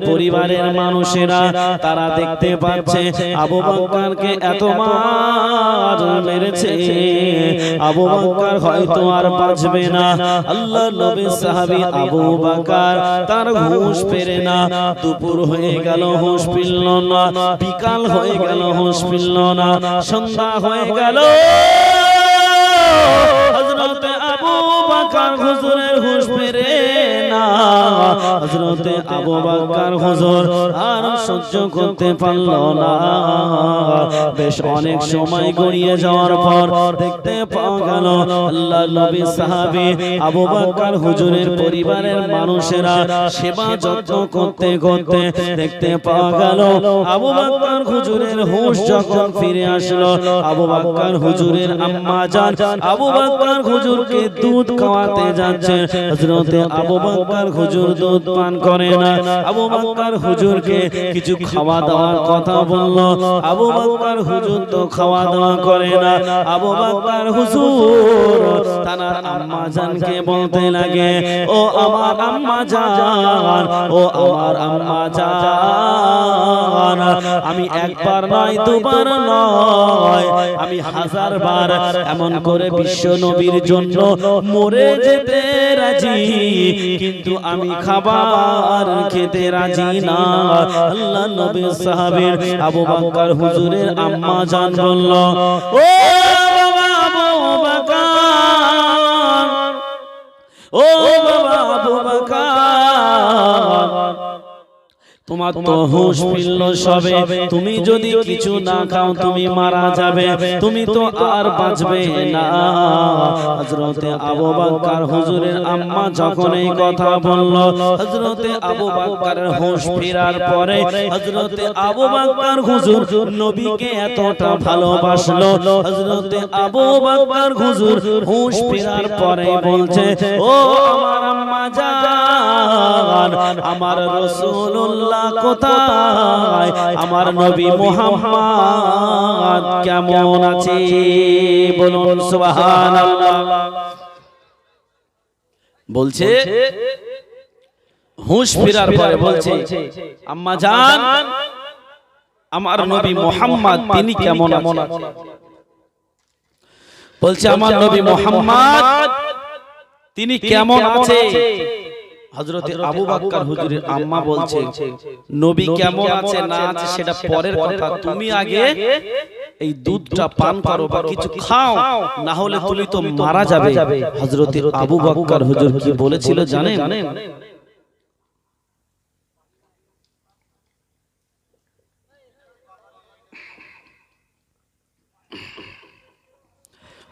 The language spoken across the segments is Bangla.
পরিবারের মানুষেরা তারা দেখতে পাচ্ছে আবু বকরকে এত মার মেরেছে, আবু বকর হয়তো আর বাঁচবে না। আল্লাহর নবীর সাহাবী আবু বকর তার হুঁশ ফেরে না। দুপুর হয়ে গেল, হুঁশ ফিরল না। বিকাল হয়ে গেল, হুঁশ ফিরল না। সন্ধ্যা হয়ে গেল, হযরতে আবু বকর হুজুরের হুঁশ ফেরে না। হযরতে আবু বকর হুজুর আর সহ্য করতে পারল না। বেশ অনেক সময় গড়িয়ে যাওয়ার পর দেখতে পাওয়া গেল আল্লাহর নবীর সাহাবী আবু বকর হুজুরের পরিবারের মানুষেরা সেবা যত্ন করতে করতে দেখতে পাওয়া গেল আবু বকর হুজুরের হুঁশ যখন ফিরে আসলো, আবু বকর হুজুরের আম্মা জান আবু বকর হুজুরকে দুধ খাওয়াতে যাচ্ছে। হযরতে আবু বকর হুজুর দুধ পান করে না। আবু বকর হুজুরকে কিছু খাওয়া দাওয়ার কথা বলল। আবু বকর হুজুর তো খাওয়া দাওয়া করে না। আবু বকর হুজুর তার আম্মা জানকে বলতে লাগে, ও আমার আম্মা জান, ও আমার আম্মা জান, আমি একবার নয়, দুবার নয়, আমি হাজারবার এমন করে বিশ্ব নবীর জন্য মরে যেতে রাজি, কিন্তু আমি খাবার খেতে রাজি না। আল্লাহ নবীর সাহাবী আবু বকর হুজুরের আম্মা জান বলল, ও বাবা আবু বকর, ও বাবা আবু বকর, তোমার তো হুঁশ ফিরল সবে, তুমি যদি কিছু না খাও তুমি মারা যাবে, তুমি তো আর বাঁচবে না। হযরতে আবু বকর হুজুরের আম্মা যখন এই কথা বলল, হযরতে আবু বকরের হুঁশ ফেরার পরে হযরতে আবু বকর হুজুর নবীকে এতটা ভালোবাসলো, হযরতে আবু বকর হুজুর হুঁশ ফেরার পরে বলছে, ও আমার আম্মা জান, আমার রাসূলুল্লাহ কোথায়, আমার নবী মুহাম্মদ কেমন আছে? বলুন সুবহানাল্লাহ। বলছে হুঁশ ফেরার পরে বলছে, আম্মা জান, আমার নবী মুহাম্মদ তিনি কেমন আছেন? বলছে আমার নবী মুহাম্মদ তিনি কেমন আছে? হযরতে আবু বকর হুজুরের আম্মা বলছে, নবী কেমন আছে না আছে সেটা পরের কথা, তুমি আগে এই দুধটা পান করো বা কিছু খাও, না হলে তুমি তো মারা যাবে। হযরতে আবু বকর হুজুর কি বলেছিল জানেন?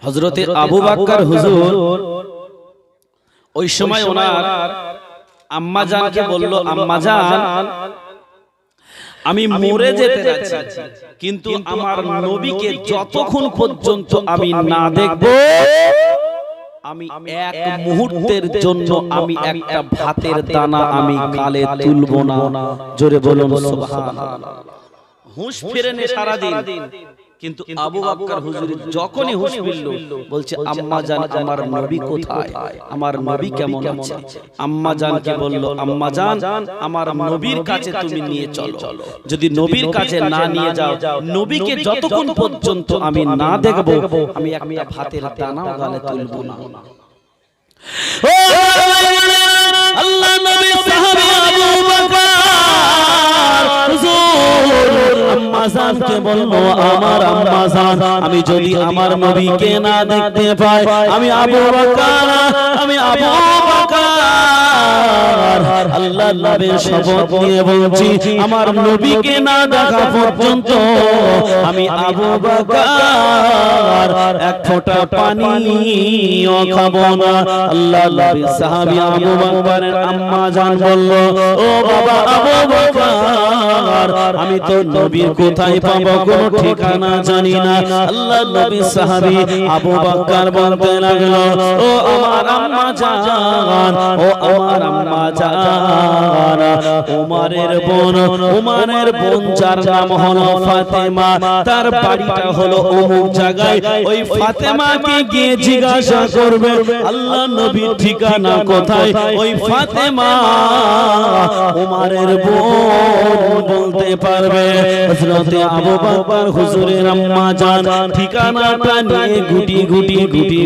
হযরতে আবু বকর হুজুর ওই সময় ওনার আম্মা জানকে বলল, আম্মা জান, আমি মরে যেতে যাচ্ছি, কিন্তু আমার নবীকে যতক্ষণ পর্যন্ত আমি না দেখব, আমি এক মুহূর্তের জন্য আমি একটা ভাতের দানা আমি গালে তুলব না। জোরে বলুন সুবহানাল্লাহ। হুঁশ ফেরেনি সারা দিন, কিন্তু আবু বকর হুজুর যখনই হুঁশ ফিরল বলছে, আম্মা জান, আমার নবী কোথায়, আমার নবী কেমন আছে? আম্মা জানকে বলল, আম্মা জান, আমার নবীর কাছে তুমি নিয়ে চলো, যদি নবীর কাছে না নিয়ে যাও, নবীকে যতক্ষণ পর্যন্ত আমি না দেখব, আমি একটা ভাতের দানাও গালে তুলব না। আল্লাহ নবী সাহাবী আবু বকর হুজুর আম্মা জানকে বলল, আমার আম্মা জান, আমি যদি আমার নবীকে না দেখতে পাই, আমি আবু বকর আল্লাহর নবীর শপথ নিয়ে বলছি, আমার নবীকে না দেখা পর্যন্ত আমি আবু বকর এক ফোঁটা পানিও খাবো না। আল্লাহর নবীর সাহাবী আবু বকরের আম্মা জান বলল, ও বাবা আবু বকর, আমি তো নবীর কোথায় পাবো কোনো ঠিকানা জানি না। আল্লাহ নবী সাহাবী আবু বকর বলতে লাগলো, ও আমার আম্মা জান, ও আমার আম্মা জান, উমরের বোন যার নাম হলো ফাতেমা, তার বাড়িটা হলো অমুক জায়গায়। ওই ফাতেমাকে গিয়ে জিজ্ঞাসা করবে আল্লাহ নবীর ঠিকানা কোথায়। ওই ফাতেমা উমরের বোন বলতে পারবে। হযরতে আবু বকর হুজুরের আম্মা জান ঠিকানাটা নিয়ে গুটি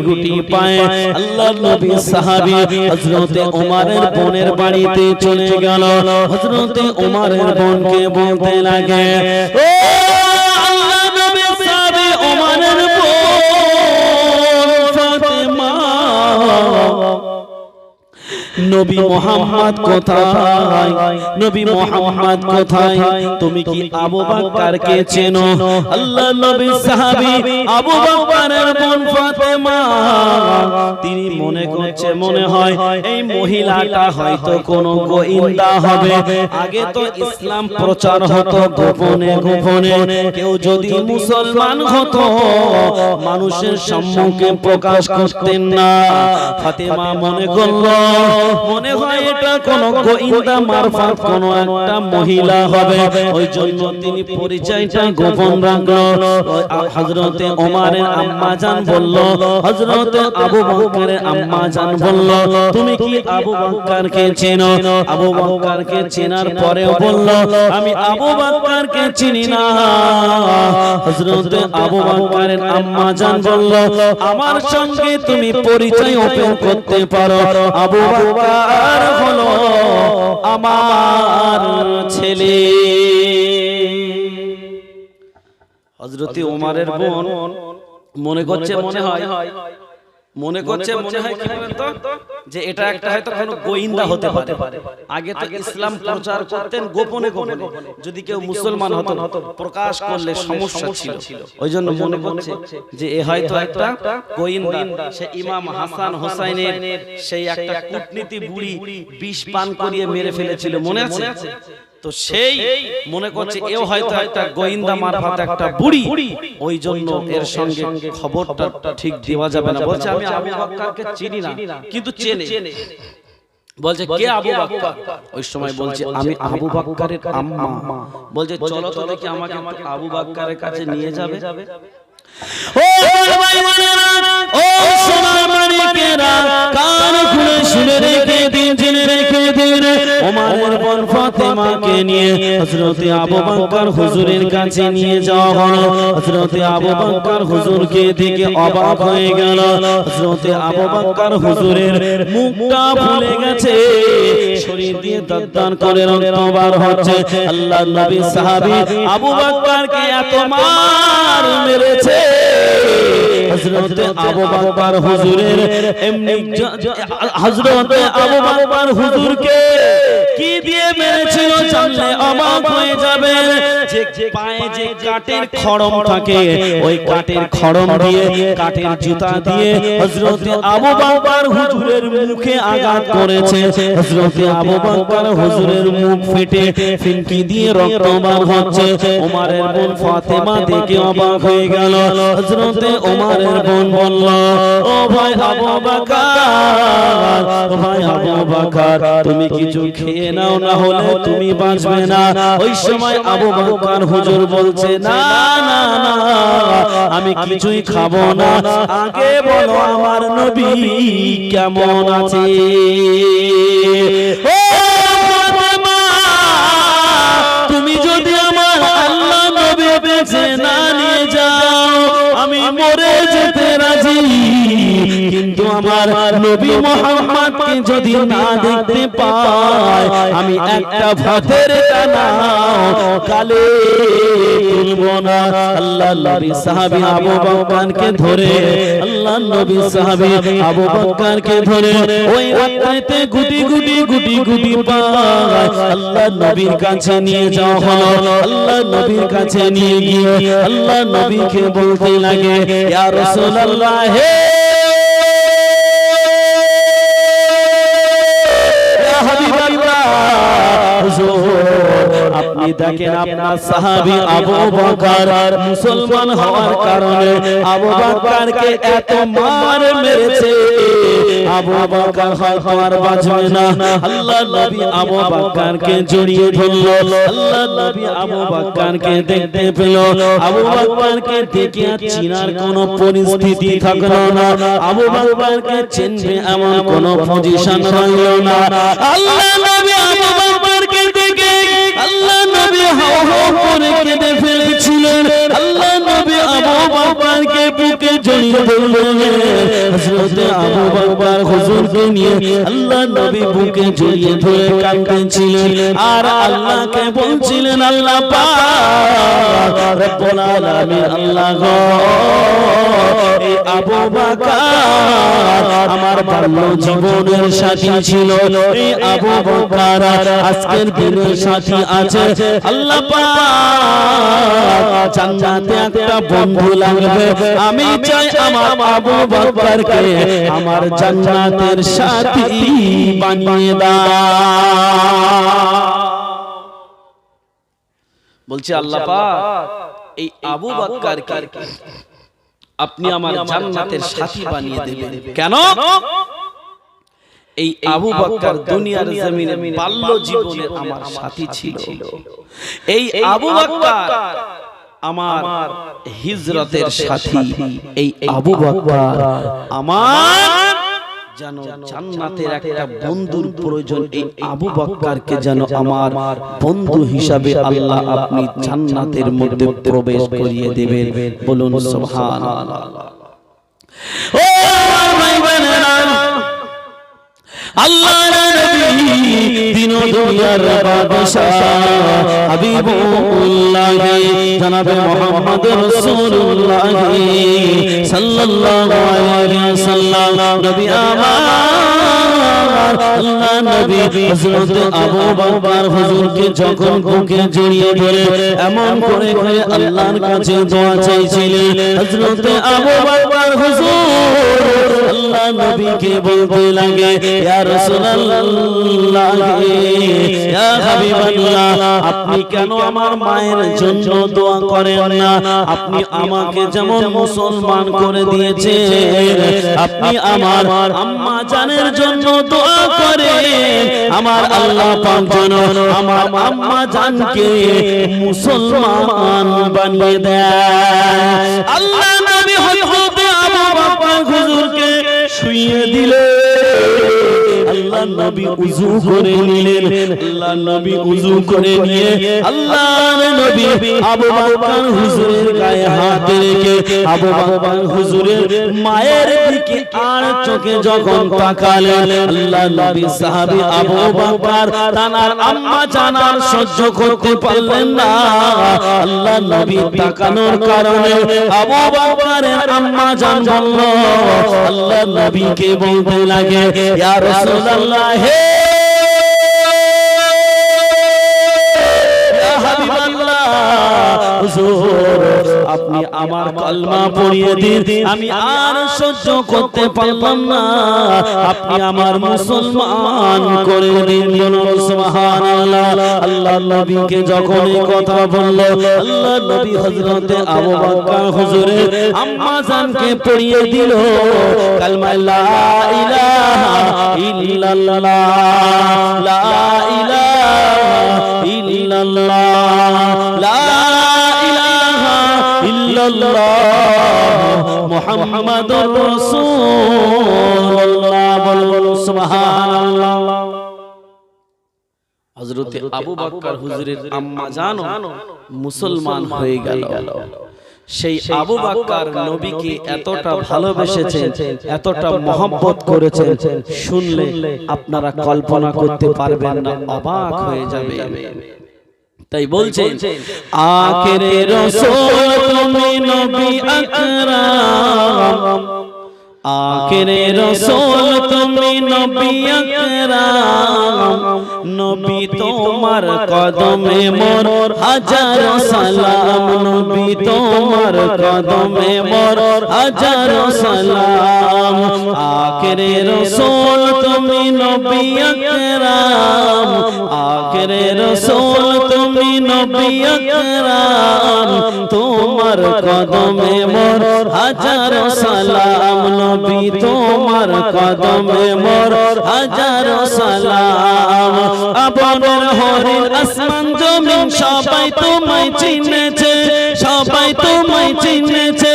গুটি পায় আল্লাহ নবী সাহাবী হযরতে উমরের বোনের বাড়িতে চলে গেল। হযরতে উমরের বোনকে বলতে লাগে, ও আল্লাহ নবী সাহাবী উমরের বোন ফাতেমা, নবী মুহাম্মদ কোথায়, নবী মুহাম্মদ কোথায়? তুমি কি আবু বকরকে চেনো? আল্লাহ নবী সাহাবী আবু বকরের বোন ফাতেমা তিনি মনে করছে মনে হয় এই মহিলাটা হয়তো কোনো গোয়েন্দা হবে। আগে তো ইসলাম প্রচার হতো গোপনে গোপনে, কেউ যদি মুসলমান হতো মানুষের সম্মুখে প্রকাশ করতেন না। ফাতেমা মনে করলো মনে হয় এটা কোন গোয়েন্দা মারফত কোন একটা মহিলা হবে, ওই জন্য তিনি পরিচয়টা গোপন রাখলো। হযরতে ওমরের আম্মা জান বলল, হযরতে আবু বকরের আম্মা জান বলল, তুমি কি আবু বকরকে চেনো? আবু বকরকে চেনার পরেও বলল, আমি আবু বকরকে চিনি না। হযরতে আবু বকরের আম্মা জান বলল, আমার সঙ্গে তুমি পরিচয় ওপেন করতে পারো। আবু বকর হলো আমার ছেলে। হযরতে ওমরের বোন মনে করছে মনে হয় কি বলেন তো, যে এটা একটা হয়তো কোনো গোয়েন্দা হতে পারে। আগে তো ইসলাম প্রচার করতেন গোপনে গোপনে, যদি কেউ মুসলমান হতো প্রকাশ করলে সমস্যা ছিল। ওই জন্য মনে করছে যে এ হয়তো একটা গোয়েন্দা। সে ইমাম হাসান হোসাইনের সেই একটা কূটনীতি বুড়ি বিষ পান করিয়ে মেরে ফেলেছিল, মনে আছে? তো সেই মনে করছে এও হয়তো একটা গোয়েন্দা মারফত একটা বুড়ি, ওই জন্য এর সঙ্গে খবরটা ঠিক দেওয়া যাবে না। বলছে আমি আবু বকরকে চিনি না, কিন্তু চেনে। বলছে কে আবু বকর? ওই সময় বলছে আমি আবু বকরের আম্মা। বলছে চলো তো দেখি আমাকে আবু বকরের কাছে নিয়ে যাবে। ও ভাই বোনেরা, ও সোনার মানিকেরা, কান খুলে শুনে রেখে দিন, জেনে রেখে দিন। ওমরের বোন ফাতেমাকে নিয়ে হযরতে আবু বকর হুজুরের কাছে নিয়ে যাওয়া হলো। হযরতে আবু বকর হুজুরকে দেখে অবাক হয়ে গেল। হযরতে আবু বকর হুজুরের মুখটা ফুলে গেছে, শরীর দিয়ে দাঁত করে রক্ত বার হচ্ছে। আল্লাহর নবী সাহাবী আবু বকরকে এত মার মেরেছে, হযরতে আবু বকর হুজুরের এমনি হযরতে আবু বকর হুজুরকে কি দিয়ে মেরেছিল জানলে অবাক হয়ে যাবে। যে পায়ে যে কাঠের খড়ম থাকে, ওই কাঠের খড়ম দিয়ে, কাঠের জুতা দিয়ে হযরতে আবু বকর হুজুরের মুখে আঘাত করেছে। হযরতে আবু বকর হুজুরের মুখ ফেটে ফিনকি দিয়ে রক্ত বার হচ্ছে। ওমরের বোন ফাতেমা দেখে অবাক হয়ে গেল। হযরতে ওমরের বোন বলল, ও ভাই আবু বকর, ভাই আবু বকর, তুমি কিছু খেয়ে নাও, না হলে তুমি বাঁচবে না। ওই সময় আবু বকর হুজুর বলছে, না না না, আমি কিছুই খাবো না, আগে বলো আমার নবী কেমন আছে। ও ফাতেমা, তুমি যদি আমার আল্লাহ নবী বেঁচে না নিয়ে যাও আমি মরে যেতে রাজি, কিন্তু আমার নবী মুহাম্মদকে যদি না দেখতে পাই আমি একটা ভাতের দানাও গালে তুলব না। আল্লাহর নবী সাহাবী আবু বকরকে ধরে, আল্লাহর নবী সাহাবী আবু বকরকে ধরে ওই রাতে গুটি গুটি পায় আল্লাহর নবীর কাছে নিয়ে যাওয়া হলো। আল্লাহর নবীর কাছে নিয়ে গিয়ে আল্লাহর নবীকে বলতে লাগে, ইয়া রাসূলুল্লাহ, হে আপনি দেখেন আপনার সাহাবী আবু বকর মুসলমান হওয়ার কারণে আবু বকরকে এত মার মেরেছে, আবু বকর হয়তো আর বাঁচবে না। আল্লাহ নবী আবু বকরকে জড়িয়ে ধরল, আল্লাহ নবী আবু বকরকে দেখতে পেল, আবু বকরকে দেখে আর চিনার কোনো পরিস্থিতি থাকলো না, আবু বকরকে চিনবে এমন কোনো পজিশন রইল না। আল্লাহ নবী আবু বকরকে দেখে আল্লাহ নবী হাও হাও করে কেঁদে ফেলেছিলেন। আল্লাহ নবী আবু বকরকে বুকে জড়িয়ে ধরলেন। হযরত আবু বকর হুজুরকে নিয়ে আল্লাহ নবী বুকে জড়িয়ে ধরে কাঁদছিলেন আর আল্লাহকে বলছিলেন, আল্লাহ পাক রব্বুল আলামিন, আল্লাহ গো, এই আবু বকর আমার বাল্য জীবনের সাথী ছিল, এই আবু বকর আজকের দিনের সাথী আছে। আল্লাহ পাক জান্নাতে একটা বন্ধু লাগবে, আমি চাই আমার আবু বকরকে আমার জান্নাতের সাথী বানিয়ে দাও। বলছি আল্লাহ পাক এই আবু বকরকে আপনি আমার জান্নাতের সাথী বানিয়ে দেবেন। কেন? এই আবু বকর দুনিয়ার জমিনে বাল্য জীবনে আমার সাথী ছিল, এই আবু বকর আমার হিজরতের সাথী, এই আবু বকর আমার যেন জান্নাতের একটা বন্ধুর প্রয়োজন, এই আবু বকরকে যেন আমার বন্ধু হিসাবে আল্লাহ আপনি জান্নাতের মধ্যে প্রবেশ করিয়ে দেবেন। বলুন সুবহানাল্লাহ। ও ভাই বোনেরা, আল্লাহর নবী দিন দুনিয়ার বাদশাহ হাবিবুল্লাহ জনাবে মুহাম্মদ রাসূলুল্লাহ সাল্লাল্লাহু আলাইহি ওয়াসাল্লাম নবী আমার আল্লাহ নবী হযরত আবু বকর হুজুরকে যখন বুকে জড়িয়ে ধরে এমন করে করে আল্লাহর কাছে দোয়া চাইছিলেন, হযরত আবু বকর হুজুর আল্লাহ নবীকে বলতে লাগে, ইয়া রাসূলুল্লাহ, ইয়া হাবিবাল্লাহ, আপনি কেন আমার মায়ের জন্য দোয়া করেন না? আপনি আমাকে যেমন মুসলমান করে দিয়েছেন, আপনি আমার আম্মা জানের জন্য দোয়া করেন, আমার আল্লাহ পাক যেন আমার আম্মা জানকে মুসলমান বানিয়ে দেয়। আল্লাহ নবী হযরত আবু বকর হুজুরকে শুইয়ে দিলেন। আল্লাহ নবী উযু করে নিলেন, আল্লাহ নবী উযু করে নিয়ে আল্লাহর নবী আবু বকর হুজুরের গায়ে হাত রেখে আবু বকর হুজুরের মায়ের দিকে আর চোখে যখন তাকালেন, আল্লাহ নবী সাহাবী আবু বকর তানার আম্মা জানার সহ্য করতে পারলেন না। আল্লাহ নবী তাকানোর কারণে আবু বকরের আম্মা জান বলল, আল্লাহ নবীকে বলতে লাগে, ইয়া রাসূলুল্লাহ, হে ইয়া হাবিবাল্লাহ, হুজুর আপনি আমার কালমা পড়িয়ে দিন, আমি আর সহ্য করতে পারলাম না, আপনি আমার মুসলমান করে দিন। সুবহানাল্লাহ। আল্লাহ নবীকে যখন এই কথা বলল, আল্লাহ নবী হযরত আবু বকর হুজুরের আম্মা জানকে পড়িয়ে দিল কালমা লা ইলাহা ইল্লাল্লাহ, লা ইলাহা ইল্লাল্লাহ, লা ইলাহা ইল্লাল্লাহ মুহাম্মাদুর রাসূলুল্লাহ। বলুন সুবহানাল্লাহ। হযরত আবু বকর হুজুরের আম্মা জান মুসলমান হয়ে গেল। সেই আবু বকর নবীকে এতটা ভালোবেসেছেন, এতটা মহব্বত করেছেন, শুনলে আপনারা কল্পনা করতে পারবেন না, অবাক হয়ে যাবেন। তাই বলছেন, আখেরে রাসূল তুমি নবী আকরাম, আখেরে রসুল তুমি নবী আকরাম নবী তোমার কদমে মোর হাজারো সালাম নবী তোমার কদমে মোর হাজারো সালাম আখেরে রসুল তুমি নবী আকরাম আখেরে রসুল তুমি নবী আকরাম তোমার কদমে মোর হাজারো সালাম নবী তোমার কদমে মোর হাজারো সালাম আপনার হরিণ আসমান জমিন সবাই তোমায় চিনেছে সবাই তোমায় চিনেছে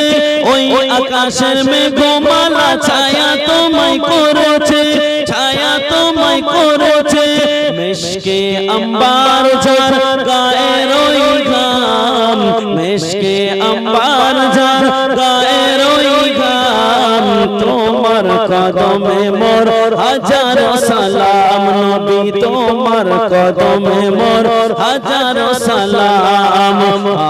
ওই আকাশের মেঘমালা ছায়া তোমায় করেছে ছায়া তোমায় করেছে মেশকে আম্বার যার গায়ের ওই ঘাম মেশকে আম্বার যার গায়ের ওই ঘাম তোমার কদমে মোর হাজারো সালাম নবী তোমার কদমে মোর হাজারো সালাম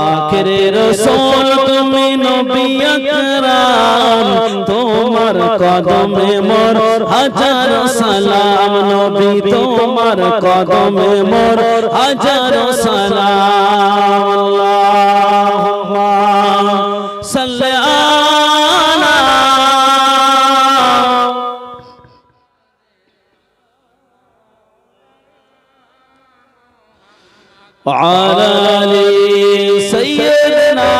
আখেরে রসুল তুমি নবী আকরাম তোমার কদমে মোর হাজারো সালাম নবী তোমার কদমে মোর হাজারো সালাম আল্লাহুম্মা সাল্লি আলা وعلى آل سيدنا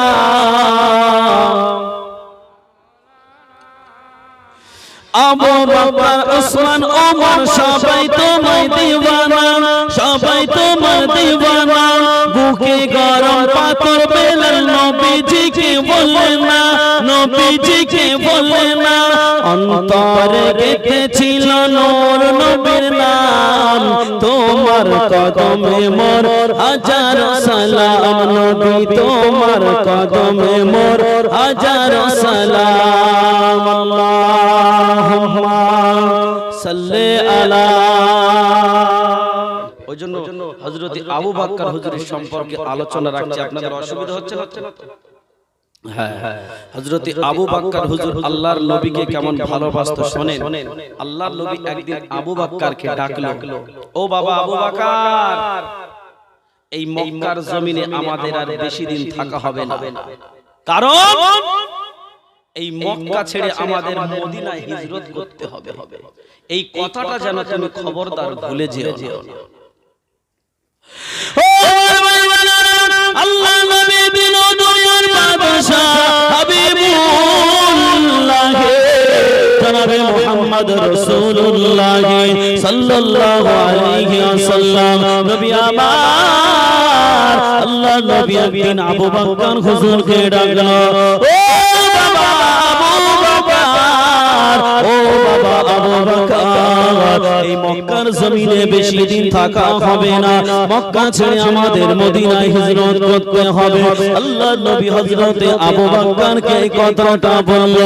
আবু বকর ওসমান ওমর সবাই তোমায় দিওয়ানা সবাই তোমার দিওয়ানা বুকে গরম পাথর বেলাল নবীজিকে বলে না নবীজিকে বলে না অন্তরে গেঁথেছিল নূর নবীর নাম তোমার কদমে মোর হাজারো সালাম নবী তোমার কদমে মোর হাজারো সালাম আল্লাহুম্মা সাল্লি আলা ওইজন্য হযরত আবু বকর হুজুরের সম্পর্কে আলোচনা রাখছি আপনাদের অসুবিধা হচ্ছে না হ্যাঁ হযরত আবু বকর হুজুর আল্লাহর নবীকে কেমন ভালোবাসতো শুনেন আল্লাহর নবী একদিন আবু বকরকে ডাকলো ও বাবা আবু বকর এই মক্কার জমিনে আমাদের আর বেশি দিন থাকা হবে না কারণ এই মক্কা ছেড়ে আমাদের মদিনায় হিজরত করতে হবে এই কথাটা যেন তুমি খবরদার ভুলে যেও না আল্লাহ নবী দিন দুনিয়ার বাদশা হাবিবুল্লাহ জনাবে মুহাম্মদ রাসূলুল্লাহ সাল্লাল্লাহু আলাইহি ওয়াসাল্লাম নবী আমার আল্লাহ নবী একদিন আবু বকর হুজুরকে ডাকলো ও বাবা আবু বকর ও বাবা আবু বকর এই মক্কার জমিনে বেশি দিন থাকা হবে না মক্কা ছেড়ে আমাদের মদিনায় হিজরত করতে হবে আল্লাহর নবী হযরতে আবু বকরকে এই কথাটা বলল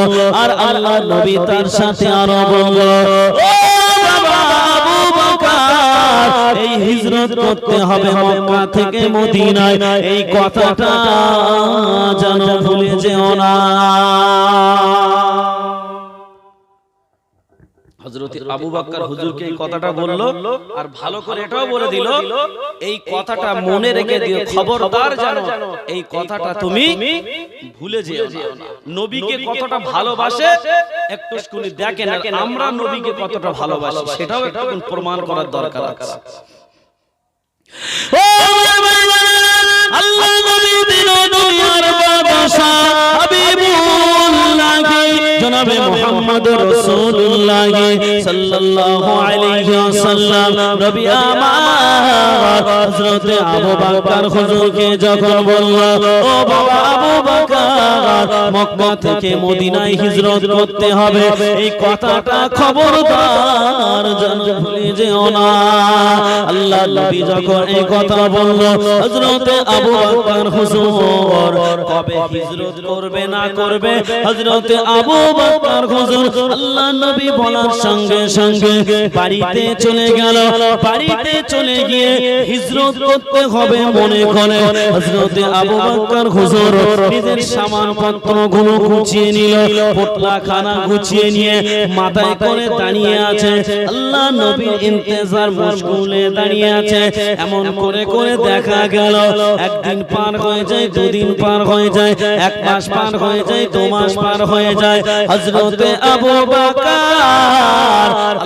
আর আল্লাহর নবী তার সাথে আরো বলল ও বাবা আবু বকর এই হিজরত করতে হবে মক্কা থেকে মদিনায় এই কথাটা যেন ভুলে যেও না হযরত আবু বকর হুজুরকে এই কথাটা বলল আর ভালো করে এটাও বলে দিল এই কথাটা মনে রেখে দিও খবরদার জানো এই কথাটা তুমি ভুলে যেও না নবীকে কতটা ভালোবাসে একটু শুনি দেখেন আমরা নবীকে কতটা ভালোবাসি সেটাও একটু প্রমাণ করার দরকার আছে ও আল্লাহ নবী দিন দুনিয়ার বাদশা হাবিবুল্লাহ জনাবে মুহাম্মদ রাসূলুল্লাহ সাল্লাল্লাহু আলাইহি ওয়াসাল্লাম নবী আমার হযরত আবু বকর হুজুরকে যখন বলল ও বাবা আবু বকর মক্কা থেকে মদিনায় হিজরত করতে হবে এই কথাটা খবরদার যেন ভুলে যেও না আল্লাহ নবী যখন এই কথা বলল হযরত আবু বকর হুজুর কবে হিজরত করবে না করবে হযরত আবু বকর হুজুর আল্লাহ নবী বলার সঙ্গে সঙ্গে বাড়িতে চলে গেল। বাড়িতে চলে গিয়ে হিজরত করতে হবে মনে করে হযরতে আবু বকর হুজুর নিজের সামানপত্রগুলো গুছিয়ে নিল, পোটলাখানা গুছিয়ে নিয়ে মাথায় করে দাঁড়িয়ে আছে। আল্লাহ নবীর ইন্তজার মশগুলে দাঁড়িয়ে আছে। এমন করে করে দেখা গেল একদিন পার হয়ে যায়, দুদিন পার হয়ে যায়, এক মাস পার হয়ে যায়, 2 মাস পার হয়ে যায়। হযরতে আবু বকর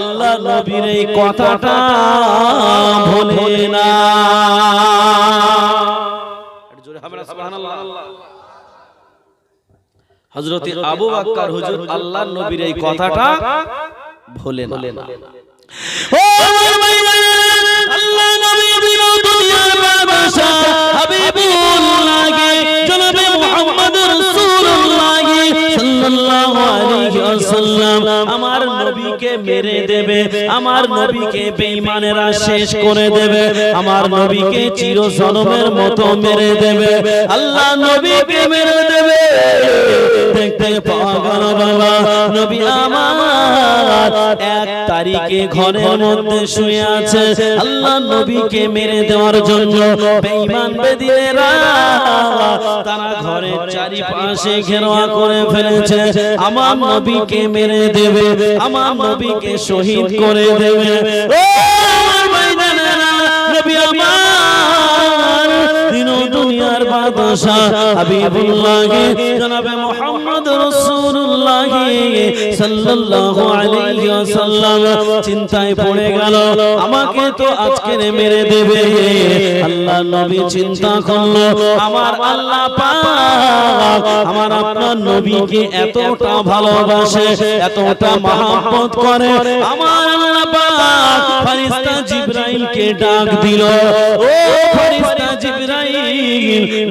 আল্লাহ নবীর এই কথাটা ভোলে না। জোরে হবে না সুবহানাল্লাহ। হযরতে আবু বকর হুজুর আল্লাহ নবীর এই কথাটা ভোলে না। ও আমার ভাইরা, আল্লাহ নবী দুনিয়ার বাদশা হাবিবুল্লাহ জনাবে মুহাম্মদ রাসূলুল্লাহ সাল্লাল্লাহু আলাইহি ওয়াসাল্লাম আমার নবীকে মেরে দেবে, আমার নবীকে বেঈমানেরা শেষ করে দেবে, আমার নবীকে চিরজনমের মতো মেরে দেবে, আল্লাহ নবীকে মেরে দেবে। দেখতে পাওয়া গেল বাবা নবী আমার 1 তারিখে ঘরের মধ্যে শুয়ে আছে। আল্লাহ নবীকে মেরে দেওয়ার জন্য বেঈমান বেদিনেরা তারা ঘরের চারিপাশে ঘেরাও করে ফেলেছে। আমার নবীকে মেরে দেবে, আমার নবীকে শহীদ করে দেবে। ও আমার ভাইজানেরা, নবী আমার দিন দুনিয়ার বাদশা হাবিবুল্লাহ জনাবে মুহাম্মদ রাসূলুল্লাহ সাল্লাল্লাহু আলাইহি ওয়াসাল্লাম চিন্তায় পড়ে গেল, আমাকে তো আজকে মেরে দেবে। আল্লাহ নবী চিন্তা করলো, আমার আল্লাহ পাক আমার আপনার নবীকে এতটা ভালোবাসে, এতটা মহব্বত করে, আমার আল্লাহ পাক ফেরেশতা জিবরাইলকে ডাক দিল, ও ফেরেশতা জিবরাইল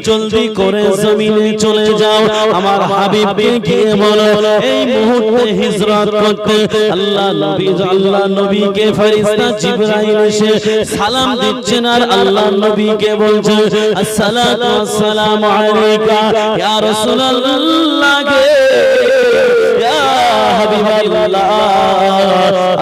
জলদি করে জমিনে চলে যাও, আমার হাবিবকে গিয়ে বলো এই মুহূর্তে হিজরত করতে। আল্লাহ নবীকে ফেরেশতা জিবরাইল এসে সালাম দিচ্ছেন আর আল্লাহ নবীকে বলছে আসসালাতু ওয়াসসালামু আলাইকা ইয়া রাসূলুল্লাহ, ইয়া হাবিবাল্লাহ,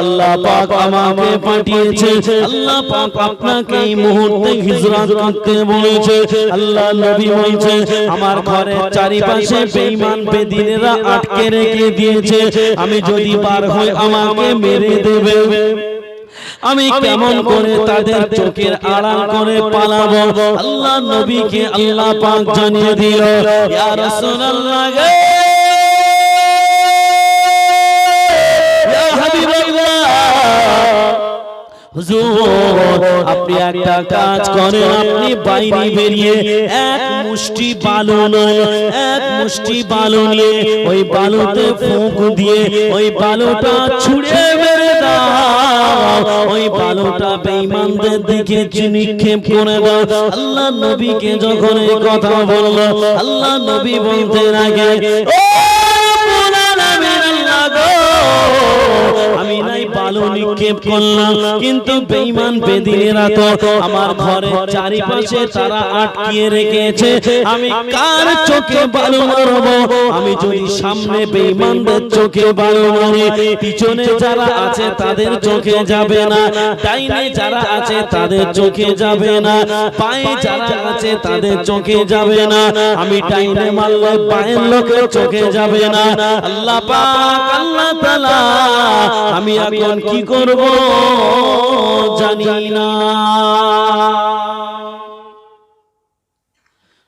আল্লাহ পাক আমাকে পাঠিয়েছে, আল্লাহ পাক আপনাকে এই মুহূর্তে হিজরত করতে বলেছে। আল্লাহ নবী বলছে আমার ঘরের চারিপাশে বেঈমান বেদিনেরা আটকে রেখে দিয়েছে, আমি যদি বার হই আমাকে মেরে দেবে। আমি কেমন করে তাদের চোখের আড়াল করে পালাবো? আল্লাহ নবীকে আল্লাহ পাক জানিয়ে দিল, ইয়া রাসূলুল্লাহ, ইয়া হাবিবাল্লাহ, হুজুর আপনি একটা কাজ করেন, আপনি বাইরে বেরিয়ে 1 মুষ্টি বালু নয়, 1 মুষ্টি বালু নিয়ে ওই বালুতে ফুঁক দিয়ে ওই বালুটা ছুঁড়ে মেরে দাও, ওই বালুটা বেঈমানদের দিকে নিক্ষেপ করে দাও। আল্লাহ নবীকে যখন এই কথা বলল, আল্লাহ নবী বলতে লাগে, ও আমি নাই বালু নিক্ষেপ করলাম, কিন্তু বেঈমান বেদিনেরা তো আমার ঘরের চারিপাশে তারা আটকিয়ে রেখেছে, আমি কার চোখে বালু মারবো? আমি যদি সামনে বেঈমানদের চোখে বালু মারি, পিছনে যারা আছে তাদের চোখে যাবে না, ডাইনে যারা আছে তাদের চোখে যাবে না, পায়ে যারা আছে তাদের চোখে যাবে না, আমি ডাইনে মারলে বায়ের লোকের চোখে যাবে না। আল্লাহ পাক আল্লাহ তাআলা আমি এখন কি করব জানি না।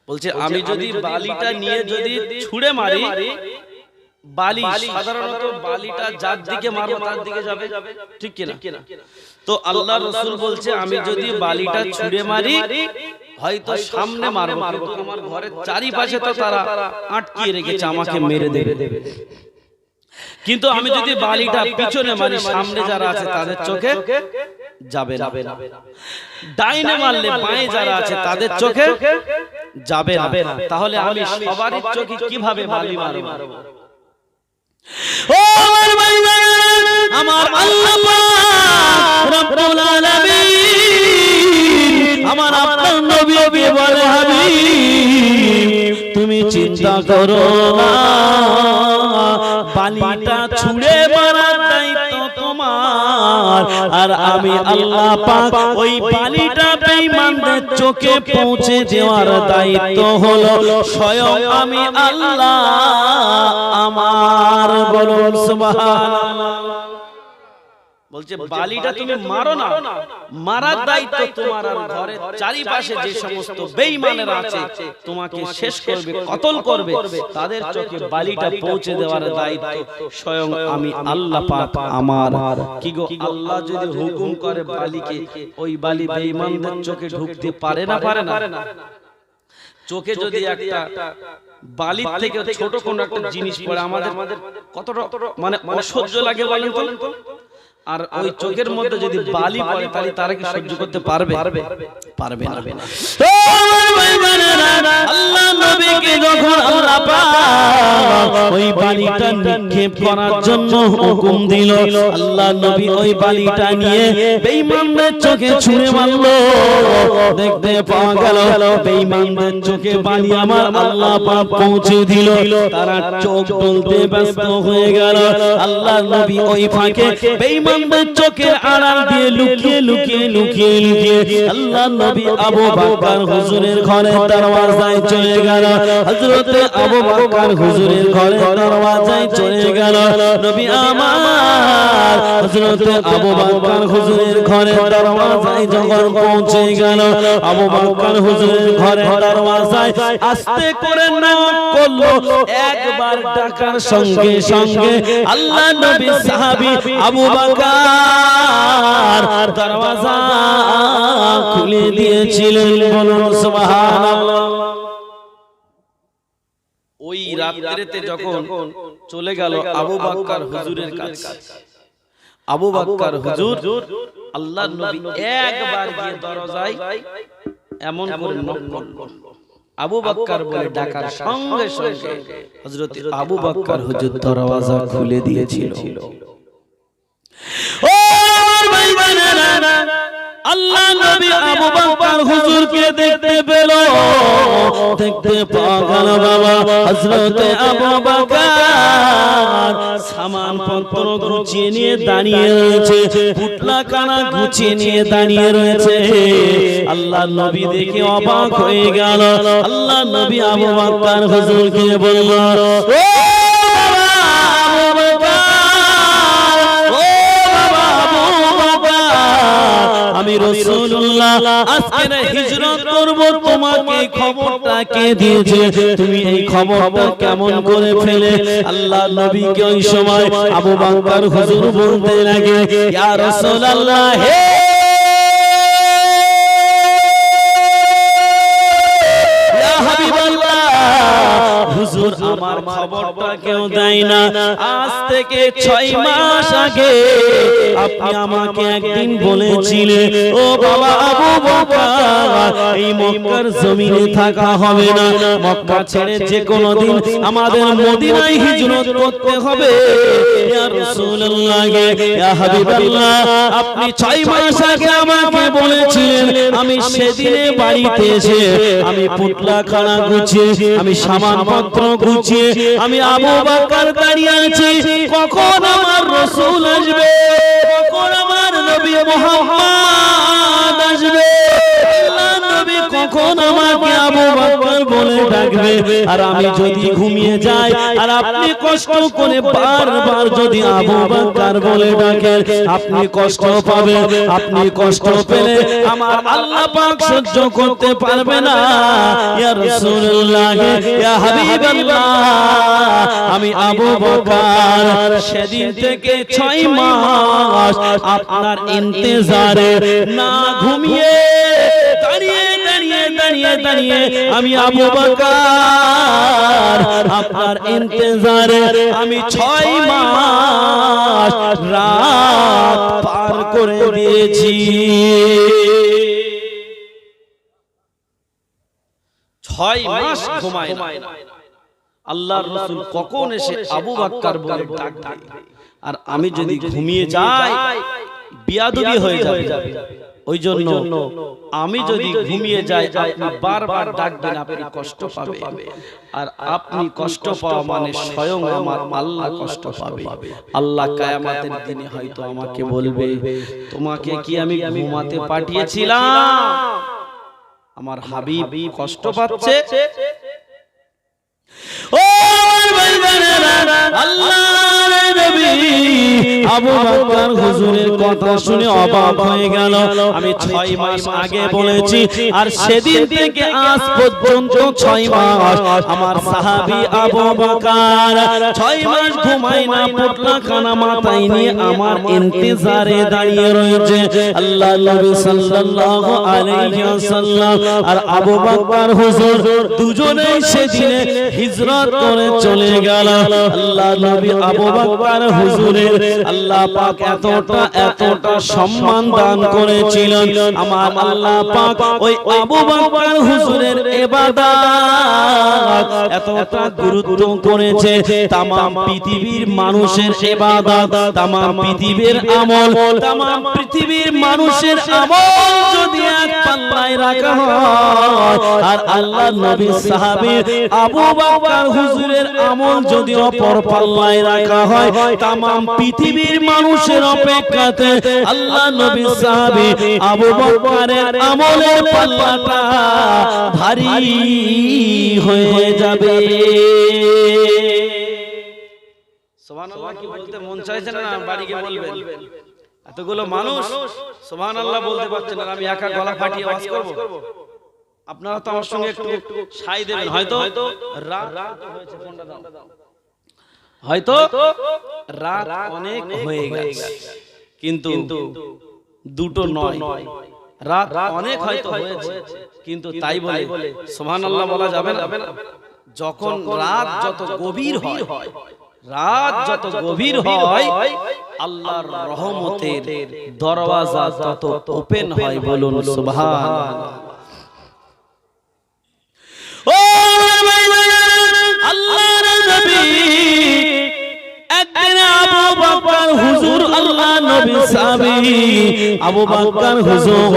বলছে আমি যদি বালিটা নিয়ে যদি ছুঁড়ে মারি, বালি সাধারণত বালিটা যার দিকে মারবো তার দিকে যাবে, ঠিক কিনা? তো আল্লাহ রাসূল বলছে আমি যদি বালিটা ছুঁড়ে মারি হয়তো সামনে মারবো, কিন্তু আমার ঘরের চারিপাশে তো তারা আটকিয়ে রেখেছে, আমাকে মেরে দেবে। কিন্তু আমি যদি বালিটা পিছনে মারি, সামনে যারা আছে তাদের চোখে যাবে না, ডাইনে মারলে বাঁয়ে যারা আছে তাদের চোখে যাবে না, তাহলে আমি সবারই চোখে কিভাবে বালি মারবো? ও আমার ভাইরা, আমার আল্লাহ পাক রব্বুল আলামিন আমার আপনার নবী বলে হাবিব তুমি চিন্তা করো না, বালিটা ছুঁড়ে মারার দায়িত্ব তোমার আমার আর আমি আল্লাহ পাক ওই বালিটা বেঈমানদের চোখে পৌঁছে দেওয়ার দায়িত্ব হলো স্বয়ং আমি আল্লাহ আমার। বলুন সুবহানাল্লাহ। বলছে বালিটা তুমি মারো না, মারার দায়িত্ব তোমার, আর ঘরের চারিপাশে যে সমস্ত বেঈমানেরা আছে তোমাকে শেষ করবে, কতল করবে, তাদের চোখে বালিটা পৌঁছে দেওয়ার দায়িত্ব স্বয়ং আমি আল্লাহ পাক আমার। কি গো, আল্লাহ যদি হুকুম করে বালিকে, ওই বালি বেঈমানদের চোখে ঢুকতে পারে না? পারে না? চোখে যদি একটা বালির থেকে ছোট কোনো একটা জিনিস পড়ে আমাদের কতটা মানে অসহ্য লাগে বলেন তো। আর ওই চোখের মধ্যে যদি বালি পড়ে তাহলে তারা কি সহ্য করতে পারবে? পারবে না। আল্লাহ নবীকে যখন আল্লাহ পাক ওই বালিটা নিক্ষেপ করার জন্য হুকুম দিল, আল্লাহ নবী ওই বালিটা নিয়ে বেঈমানদের চোখে ছুঁড়ে মারলো। দেখতে পাওয়া গেল বেঈমানদের চোখে বালি আমার আল্লাহ পাক পৌঁছে দিল। তারা চোখ তুলতে ব্যস্ত হয়ে গেল। আল্লাহ নবী ওই ফাঁকে বেঈমানদের চোখের আড়াল দিয়ে লুকিয়ে আল্লাহ নবী আবু বকর হুজুরের ঘরের দরওয়াজায় চলে গেল। হযরত আবু বকর হুজুরের ঘরের দরওয়াজায় চলে গেল। নবী আমার হযরত আবু বকর হুজুরের ঘরের দরওয়াজায় যখন পৌঁছে গেল, আবু বকর হুজুরের ঘরের দরওয়াজায় আস্তে করে নক করলো। একবার ডাকার সঙ্গে সঙ্গে আল্লাহ নবী সাহাবী আবু বকর দরওয়াজা খুলে দিয়েছিলেন। বলুন সুবহানাল্লাহ। ওই রাত্রিতে যখন চলে গেল আবু বকর হুজুরের কাছে, আবু বকর হুজুর আল্লাহর নবী একবার গিয়ে দরজায় এমন করে নক করলো। আবু বকর বলে ডাকার সঙ্গে সঙ্গে হযরত আবু বকর হুজুর দরওয়াজা খুলে দিয়েছিল। ও ভাই বোনেরা, আল্লাহ নবী আবু বকর হুজুরকে দেখতে পেল। দেখতে পাওয়া গেল বাবা হযরত আবু বকর সামান পত্র গুছিয়ে নিয়ে দাঁড়িয়ে রয়েছে, পুটলা কানা গুছিয়ে নিয়ে দাঁড়িয়ে রয়েছে। আল্লাহ নবী দেখে অবাক হয়ে গেল। আল্লাহ নবী আবু বকর হুজুরকে বলল, ও আমি রাসূলুল্লাহ আজকে হিজরত করব, তোমাকে খবরটা কে দিয়েছে? তুমি এই খবরটা কেমন করে ফেলে? আল্লাহ নবীকে ওই সময় আবু বকর হুজুর বলতে লাগে, ইয়া রাসূলুল্লাহ, হে ইয়া হাবিবাল্লাহ, হুজুর আমার খবরটা কেউ দেয় না। আজ থেকে 6 মাস আগে আপনি আমাকে একদিন বলেছিলেন, ও বাবা আবু বকর, এই মক্কার জমিনে থাকা হবে না, মক্কা ছেড়ে যে কোনো দিন আমাদের মদিনায় হিজরত করতে হবে। ইয়া রাসূলুল্লাহ, ইয়া হাবিবাল্লাহ, আপনি 6 মাস আগে আমাকে বলেছিলেন। আমি সেদিনে বাড়িতে এসে আমি পুটলা খানা গুছিয়ে, আমি সামানপত্র গুছিয়ে, আমি আবু বকর দাঁড়িয়ে আছি, কখন আমার রাসূল আসবে, কখন আমার নবী মুহাম্মদ আসবে, আল্লাহ নবী কখন আমাকে আবু বকর বলে ডাকবে। আর আমি যদি ঘুমিয়ে যাই আর আপনি কষ্ট করে বারবার যদি আবু বকর বলে ডাকেন, আপনি কষ্ট পাবেন। আপনি কষ্ট পেলে আমার আল্লাহ পাক সহ্য করতে পারবে না। ইয়া রাসূলুল্লাহ, ইয়া হাবিবাল্লাহ, আমি আবু বকর সেদিন থেকে 6 মাস আপনার ইন্তজারে না ঘুমিয়ে দাঁড়িয়ে আমি আবু বকর আপনার ইন্তজারে আমি 6 মাস রাত পার করে দিয়েছি। 6 মাস ঘুমায় না। আল্লাহর রাসূল কখন এসে আবু বকর বলে ডাকবে, আর আমি যদি ঘুমিয়ে যাই বিয়াদবি হয়ে যাবে। ওই জন্য আমি যদি ঘুমিয়ে যাই আপনি বারবার ডাকবেন, আপনি কষ্ট পাবেন, আর আপনি কষ্ট পাওয়া মানে স্বয়ং আমার আল্লাহ কষ্ট পাবে। আল্লাহ কিয়ামতের দিনে হয়তো আমাকে বলবে, তোমাকে কি আমি ঘুমাতে পাঠিয়েছিলাম? আমার হাবিব কষ্ট পাচ্ছে। ও ভাই বোনেরা, আল্লাহর নবী আবু বকর হুজুরের কথা শুনে অবাক হয়ে গেল। আমি 6 মাস আগে বলেছি, আর সেদিন থেকে আজ পর্যন্ত 6 মাস আমার সাহাবী আবু বকর 6 মাস ঘুমায় না, পোটলা খানা মাথায় নিয়ে আমার ইন্তজারে দাঁড়িয়ে রয়েছে। আল্লাহ নবী সাল্লাল্লাহু আলাইহি ওয়াসাল্লাম আর আবু বকর হুজুর দুজনেই সেদিনে হিজরত করে চলে গেল। আল্লাহ নবী আবু বকর হুজুরের আল্লাহ পাক এতটা সম্মান দান করেছিলেন। আমার আল্লাহ পাক ওই আবু বকর হুজুরের ইবাদত এতটা গুরুত্ব করেছে, तमाम পৃথিবীর মানুষের ইবাদত, तमाम পৃথিবীর আমল, तमाम পৃথিবীর মানুষের আমল যদি এক পাল্লায় রাখা হয়, আর আল্লাহ নবী সাহাবী আবু বকর হুজুরের আমল যদি অপর পাল্লায় রাখা হয়, तमाम পৃথিবীর মানুষের অপেক্ষাতে আল্লাহ নবী সাহাবী আবু বকরের আমলের পাল্লাটা ভারী হয়ে যাবে। সুবহানাল্লাহ কি বলতে মন চাইছে না? বাড়ি গিয়ে বলবেন। এতগুলো মানুষ সুবহানাল্লাহ বলতে পারছে না, আমি একা গলা ফাটিয়ে আওয়াজ করব? আপনারা তো আমার সঙ্গে একটু সাই দেবেন। হয়তো রাত হয়েছে, ফোনটা দাও। হয়তো রাত অনেক হয়ে গেছে, কিন্তু দুটো নয়, রাত অনেক হয়তো হয়েছে, কিন্তু তাই বলে সুবহানাল্লাহ বলা যাবে না? যখন রাত যত গভীর হয়, রাত যত গভীর হয়, আল্লাহর রহমতের দরওয়াজা তত ওপেন হয়। বলুন সুবহানাল্লাহ। ও আল্লাহর নবী একদিন আবু বকর হুজুর, আল্লাহ নবী সাহাবী আবু বকর হুজুর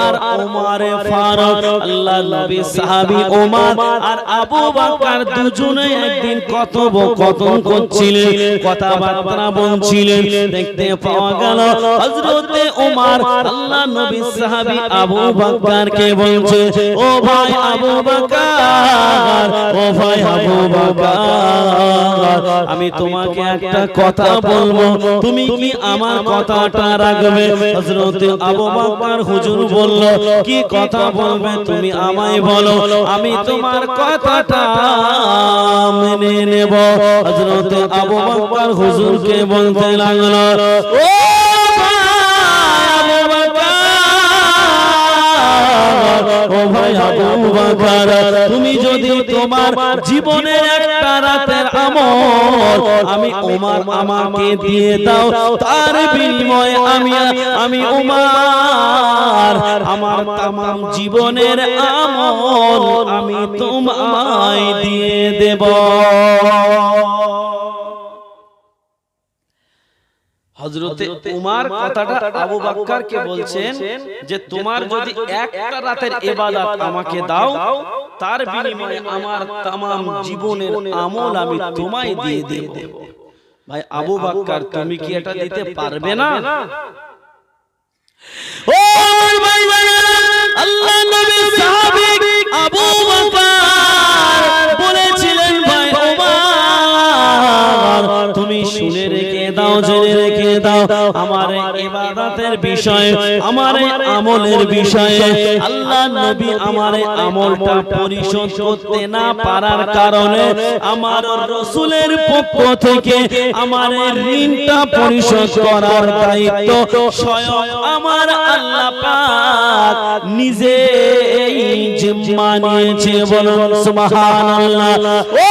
আর ওমর ফারুক, আল্লাহ নবী সাহাবী ওমর আর আবু বকর দুজনে একদিন কথোপকথন করছিলেন, কথাবার্তা বলছিলেন। দেখতে পাওয়া গেল হযরতে ওমর আল্লাহ নবী সাহাবী আবু বকরকে বলছে, ও ভাই আবু বকর, ও ভাই আবু বকর, আমি তোমাকে একটা কথা বলবো, তুমি কি আমার কথাটা রাখবে? হযরতে আবু বকর হুজুর বলল, কি কথা বলবে তুমি আমায় বলো, আমি তোমার কথাটা মেনে নেব। হযরতে আবু বকর হুজুরকে বলতে লাগলো, ও ও ভাই আবু বকর, তুমি যদি তোমার জীবনের একটা রাতের আমল আমি ওমর আমাকে দিয়ে দাও, তার বিনিময়ে আমি ওমর আমার तमाम জীবনের আমল আমি তোমায় দিয়ে দেব। হযরতে উমর কথাটা আবু বকরকে বলছেন যে তোমার যদি একটা রাতের ইবাদত আমাকে দাও, তার বিনিময়ে আমার तमाम জীবনের আমল আমি তোমায় দিয়ে দেব। ভাই আবু বকর, তুমি কি এটা দিতে পারবে না? ও ভাই আল্লাহ নবী সাহাবী আবু বকর বলেছিলেন, ভাই ওমর, তুমি শুনে রেখে দাও, জেনে রেখে দাও, আমার ইবাদতের বিষয়ে, আমার আমলের বিষয়ে আল্লাহ নবী আমার আমলটা পরিশোধ করতে না পারার কারণে আমার রাসূলের পক্ষ থেকে আমার ঋণটা পরিশোধ করার দায়িত্ব স্বয়ং আমার আল্লাহ পাক নিজেই জিম্মা নিয়েছে। বলুন সুবহানাল্লাহ। ও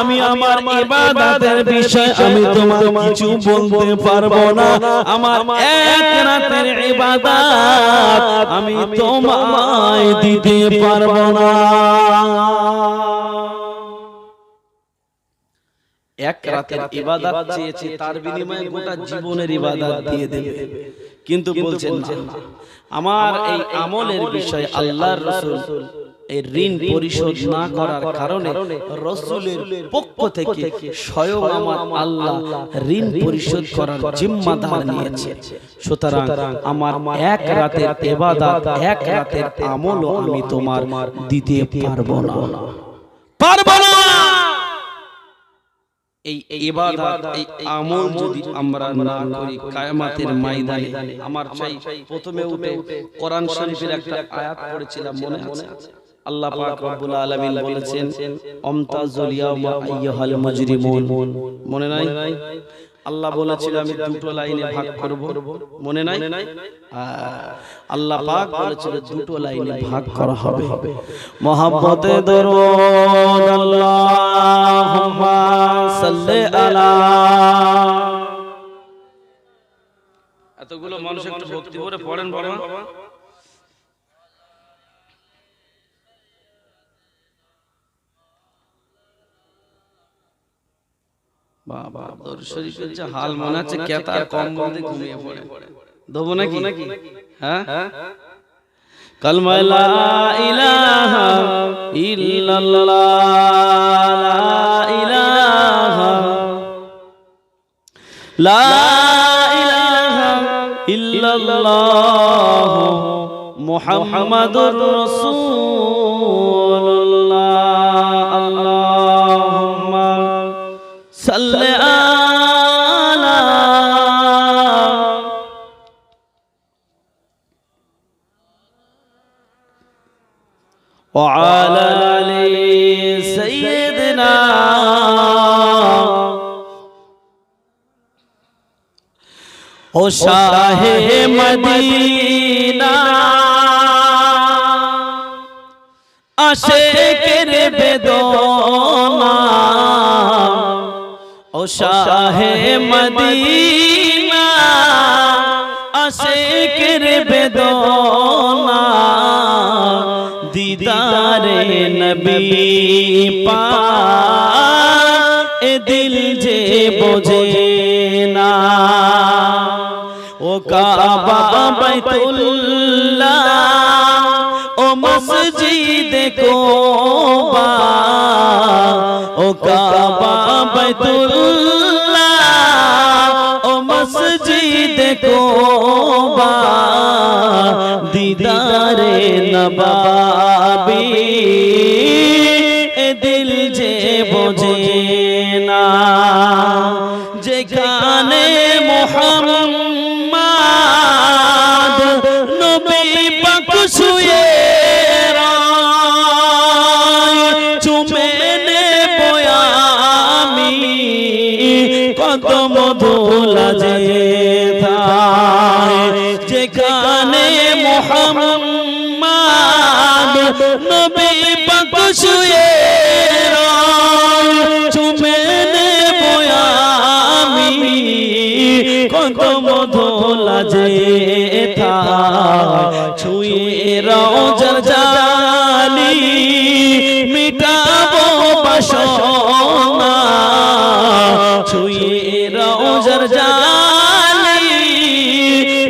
আমি আমার ইবাদতের বিষয় আমি তোমাকে কিছু বলতে পারবো না, আমার এক রাতের ইবাদত আমি তোমায় দিতে পারবো না। এক রাতের ইবাদত চেয়েছে, তার বিনিময়ে গোটা জীবনের ইবাদত দিয়ে দেবে, কিন্তু বলছেন না, আমার এই আমলের বিষয় আল্লাহর রাসূল এই ঋণ পরিশোধ না করার কারণে রাসূলের পক্ষ থেকে স্বয়ং আমার আল্লাহ ঋণ পরিশোধ করার জিম্মাদার নিয়েছে। সুতরাং আমার এক রাতের ইবাদত, এক রাতের আমলও আমি তোমার দিতে পারবো না, পারবো না। এই ইবাদত, এই আমল যদি আমরা না করি কিয়ামতের ময়দানে, আমার চাই প্রথমে উঠে কোরআন শরীফের একটা আয়াত পড়েছিলাম, মনে আছে? আল্লাহ পাক রব্বুল আলামিন বলেছেন আমতাজুল ইয়াওমা আইয়ুহাল মুজরিমুন, মনে নাই? আল্লাহ বলেছিল আমি দুটো লাইনে ভাগ করব, মনে নাই? আল্লাহ পাক বলেছিল দুটো লাইনে ভাগ করা হবে। মহব্বতে দরুদ আল্লাহুম্মা সাল্লি আলা, এতগুলো মানুষ একটু ভক্তি করে পড়েন বাবা। বাবা দরুদ শরীফের যে হাল মনে আছে, কেতার কম্বল দিয়ে ঘুমিয়ে পড়ে, দেবো নাকি? হ্যাঁ, কালমা লা ইলাহা ইল্লাল্লাহ, লা ইলাহা ইল্লাল্লাহ মুহাম্মাদুর রাসূলুল্লাহ, আল্লাহুম্মা সাল্লি আলা ওয়া আলা আলি সাইয়্যিদিনা ও শাহে মদিনা, আশিকের বেদনা, ও শাহে মদিনা, আশিকের বেদনা, দিদারে নবী পাক এ দিল যে বোঝে না, ও কাবা বাইতুল্লাহ ও মসজিদে কোবা, ও কাবা বাইতুল্লাহ ও মসজিদে কোবা, দিদারে নবাবী এ দিল যে বোঝে না, যেখানে মুহাম্মদ নবী পাক শুয়ে চুমে নেব আমি কদম ধুলা যেথায়, যেখানে মুহাম্মদ নবী পাক শুয়ে চুমে নেব আমি কদম ধুলা যেথায়, ছুঁয়ে রওজার জালি মিটাবো বাসনা, ছুঁয়ে রওজার জালি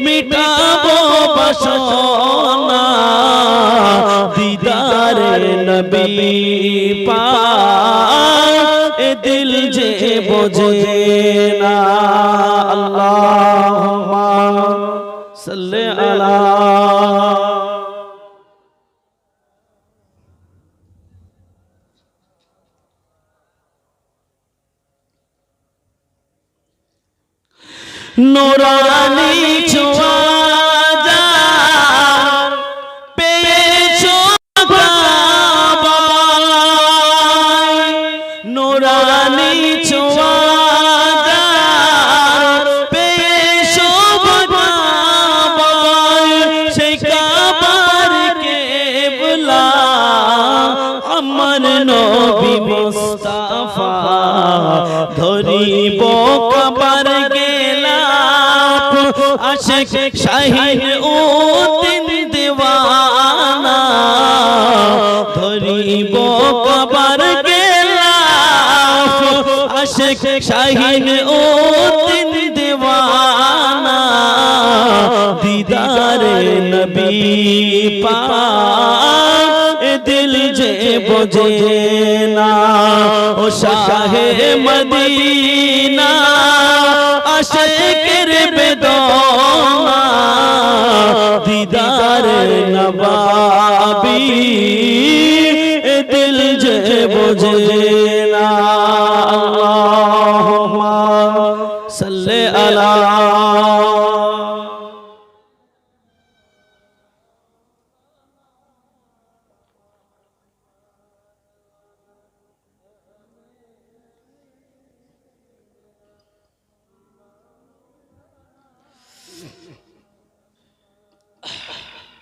মিটাবো বাসনা, দিদারে নবী পাক এ দিল যে বোঝে না, আল্লাহুম্মা সাল্লি আলা। নুরানি ছোঁয়া যার পেয়েছো কাবায়, নুরানি ছোঁয়া যার পেয়েছো কাবায়, সেই কাবার কিবলা আমার নবী মুস্তাফা, ধরিব কাবার আশিক শাহিন উদ্দিন দিওয়ানা, ধরিব কাবার গেলাফ आशिक शाहीन ओ दिन दीवाना दीदारे नबी पाक दिल जे बुझे ना ओ शाहे मदीना आशिक बेदौना दीदारे नवाबी दिल जे बुझे ना अल्लाहुम्मा सल्ले अला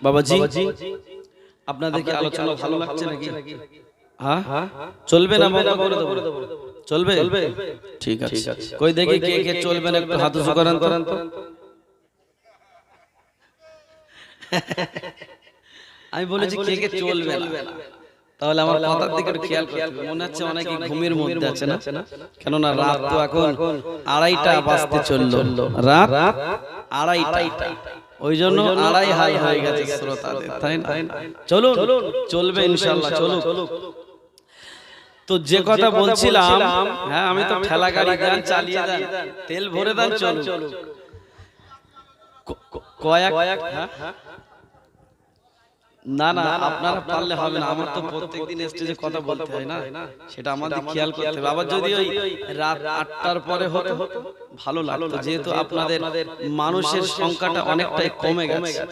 বাবাজি আপনাদেরকে আলোচনা ভালো লাগছে নাকি হ্যাঁ চলবে না বন্ধ করে দেব চলবে ঠিক আছে কই দেখি কে কে চলবে না একটু হাত উঁচু করেন তো আমি বলেছি কে কে চলবে না তাহলে আমার কথার দিকে একটু খেয়াল করতে মনে হচ্ছে অনেকে ঘুমের মধ্যে আছে না কেন না রাত তো এখন 2:30টা বাজতে চললো রাত 2:30টা ওই জন্য 2:30 হাই হয়ে গেছে শ্রোতাদের তাই না চলুন চলবে ইনশাআল্লাহ চলুন তো যে কথা বলছিলাম হ্যাঁ আমি তো ঠেলা গাড়ি গান চালিয়ে দেন তেল ভরে দেন চলুন কয়েক না না আপনারা পারলে হবে না আমার তো প্রত্যেকদিন স্টেজে কথা বলতে হয় না সেটা আমাদের খেয়াল করতে হবে আবার যদি ওই রাত 8টার পরে হতো ভালো লাগতো যেহেতু আপনাদের মানুষের সংখ্যাটা অনেকটাই কমে গেছে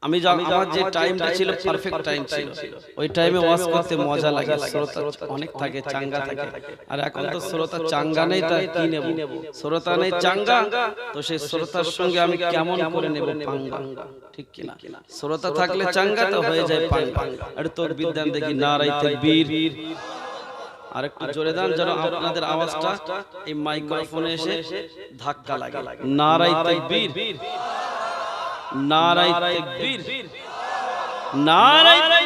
আমি আমার যে টাইমটা ছিল পারফেক্ট টাইম ছিল ওই টাইমে ওয়াজ করতে মজা লাগে শ্রোতা অনেক থাকে চাঙ্গা থাকে আর এখন তো শ্রোতা চাঙ্গা নেই তাই কি নেব শ্রোতা নেই চাঙ্গা তো সেই শ্রোতার সঙ্গে আমি কেমন করে নেব পাঙ্গা ঠিক কি না শ্রোতা থাকলে চাঙ্গা তো হয়ে যায় পাঙ্গা আর তোর বিদ্যান দেখি নারায়ে তাকবীর আর একটু জোরে দেন যেন আপনাদের আওয়াজটা এই মাইক্রোফোনে এসে ধাক্কা লাগে নারায়ে তাকবীর নারায়ে তাকবীর নারায়ে